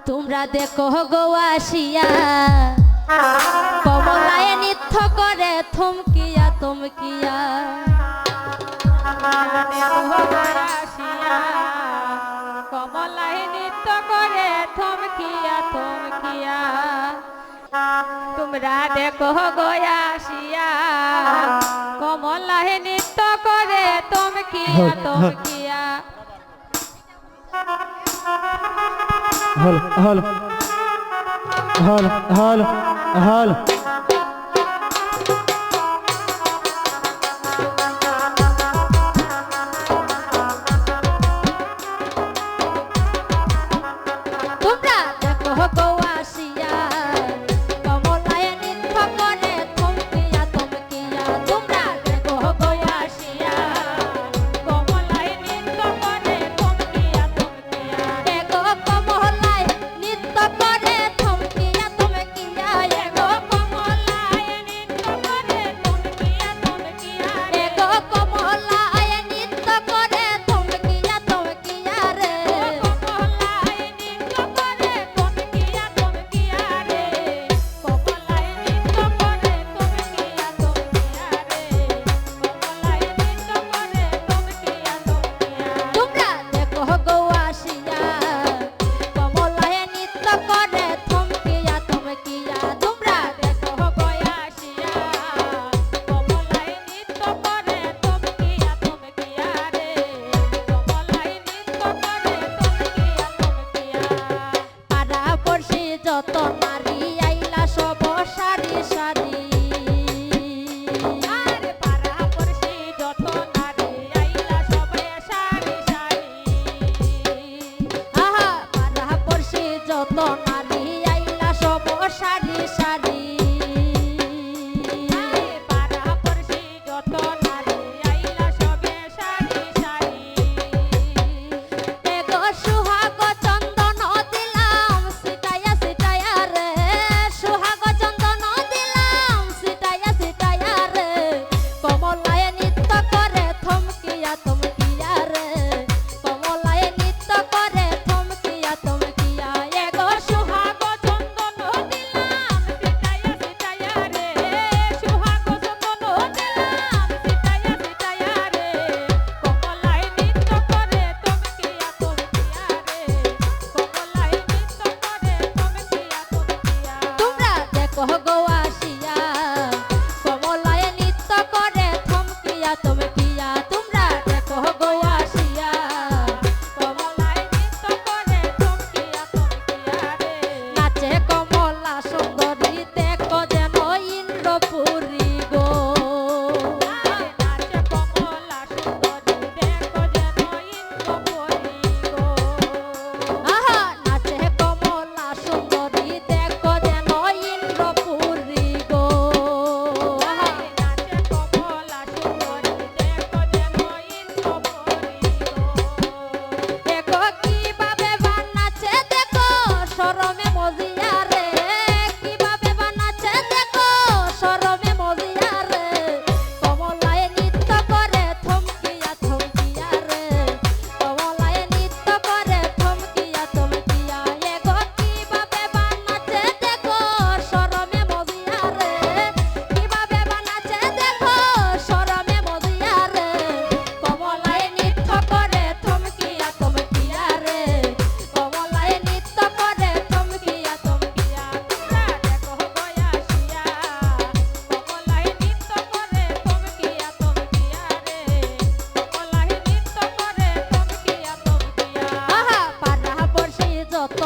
তোমরা দেখো গো আসিয়া কমলায় নৃত্য করে থমকিয়া থমকিয়া। কমলায় নৃত্য করে থমকিয়া থমকিয়া। তোমরা দেখো গো আসিয়া কমলায় নৃত্য করে থমকিয়া থমকিয়া। হল হল হল হল হল তোমরা দেখো গো আসিয়া কমলায় নৃত্য করে থমকিয়া থমকিয়া। তোমরা দেখো গো আসিয়া কমলায় নৃত্য করে থমকিয়া থমকিয়া। এগো কমলায় নৃত্য করে থমকিয়া থমকিয়া। এগো কমলায় নৃত্য করে থমকিয়া থমকিয়া। এগো কমলায় নৃত্য করে থমকিয়া থমকিয়া রে। কমলায় নৃত্য করে থমকিয়া থমকিয়া রে। কমলায় নৃত্য করে থমকিয়া থমকিয়া রে। কমলায় নৃত্য করে থমকিয়া থমকিয়া। তোমরা দেখো গো আসিয়া কমলায় নৃত্য করে থমকিয়া থমকিয়া। তোমরা দেখো গো আসিয়া কমলায় নৃত্য করে থমকিয়া থমকিয়া রে। কমলায় নৃত্য করে থমকিয়া থমকিয়া। পাড়া পড়শি যত নারী আইলা সব সারি সারি। আরে পাড়া পড়শি যত নারী আইলা সবে সারি সারি। আহা পাড়া পড়শি যত নারী আইলা সব সারি সারি। আরে পাড়া পড়শি যত নারী আইলা সবে সারি সারি। এগো সুহাগ চন্দন দিলাম সিটায়া সিটায়া রে। সুহাগ চন্দন দিলাম সিটায়া সিটায়া রে। কমলায় নৃত্য করে থমকিয়া থমকিয়া রে। কমলায় নৃত্য করে থমকিয়া থমকিয়া। এগো সুহাগ চন্দন দিলাম সিটায়া সিটায়া রে। সুহাগ চন্দন দিলাম সিটায়া সিটায়া রে। কমলায় নৃত্য করে থমকিয়া থমকিয়া রে। কমলায় নৃত্য করে থমকিয়া থমকিয়া। তোমরা দেখো গো আসিয়া কমলায় নৃত্য করে থমকিয়া থমকিয়া। তোমরা দেখো গো আসিয়া কমলায় নৃত্য করে থমকিয়া থমকিয়া রে। নাচে কমলা সুন্দরী দেখো যেন ইন্দ্রপুরী গো। নাচে কমলা সুন্দরী দেখো যেন ইন্দ্রপুরী গো। আহা নাচে কমলা সুন্দরী দেখো যেন ইন্দ্রপুরী গো। আহা নাচে কমলা সুন্দরী দেখো যেন ইন্দ্রপুরী গো। দেখো কিভাবে বানাচ্ছে দেখো শরমে মজিয়া রে। কিভাবে বানাচ্ছে দেখো শরমে মজিয়া রে। কমলায় নৃত্য করে থমকিয়া থমকিয়া রে। কমলায় নৃত্য করে থমকিয়া থমকিয়া। এগো কিভাবে বানাচ্ছে দেখো শরমে মজিয়া রে। কিভাবে বানাচ্ছে দেখো শরমে মজিয়া রে। কমলায় নৃত্য করে থমকিয়া থমকিয়া রে। কমলায় নৃত্য করে থমকিয়া থমকিয়া। তোমরা দেখো গো আসিয়া কমলায় নৃত্য করে থমকিয়া থমকিয়া রে। কমলায় নৃত্য করে থমকিয়া থমকিয়া। আহা পাড়া পড়শি যত